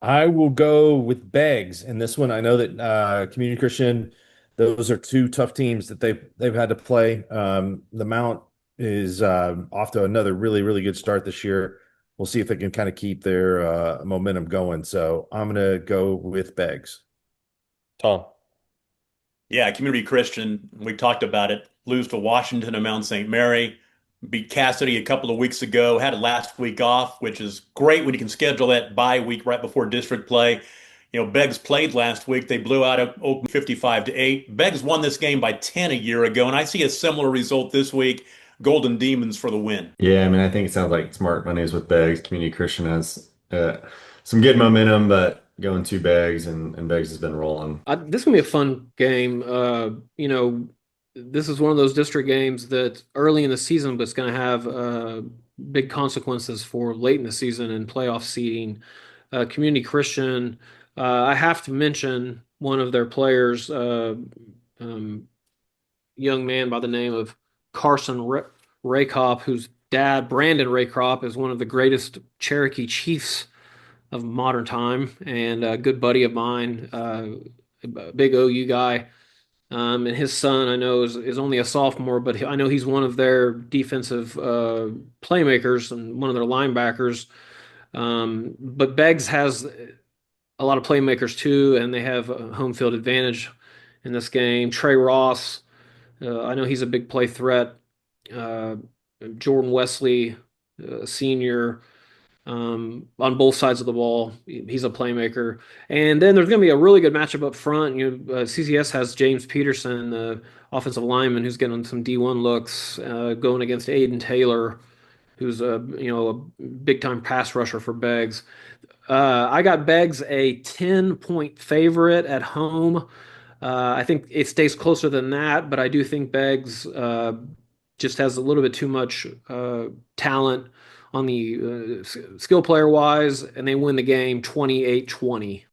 I will go with Beggs in this one. I know that Community Christian, those are two tough teams that they've had to play. The Mount is off to another really good start this year. We'll see if they can kind of keep their momentum going. So I'm gonna go with Beggs. Tom. Yeah, Community Christian, we talked about it. Lose to Washington and Mount St. Mary. Beat Cassidy a couple of weeks ago. Had a last week off, which is great when you can schedule that bye week right before district play. Beggs played last week. They blew out Oakland 55 to 8. Beggs won this game by 10 a year ago, and I see a similar result this week. Golden Demons for the win. Yeah, I mean, I think it sounds like smart money is with Beggs. Community Christian has some good momentum, but going two Beggs and Beggs has been rolling. This is gonna be a fun game. This is one of those district games that early in the season, but it's gonna have big consequences for late in the season and playoff seeding. Community Christian, I have to mention one of their players, um, young man by the name of Carson Rehkop, whose dad, Brandon Rehkop, is one of the greatest Cherokee chiefs of modern time and a good buddy of mine, a big OU guy. And his son, I know, is only a sophomore, but I know he's one of their defensive playmakers and one of their linebackers. But Beggs has a lot of playmakers too, and they have a home field advantage in this game. Trey Ross, I know he's a big play threat. Uh, Jordan Wesley, senior, on both sides of the ball. He's a playmaker. And then there's going to be a really good matchup up front. CCS has James Peterson, the offensive lineman, who's getting some D1 looks, going against Aiden Taylor, who's a big time pass rusher for Beggs. I got Beggs a 10-point favorite at home. I think it stays closer than that, but I do think Beggs just has a little bit too much talent on the skill player wise, and they win the game 28-20.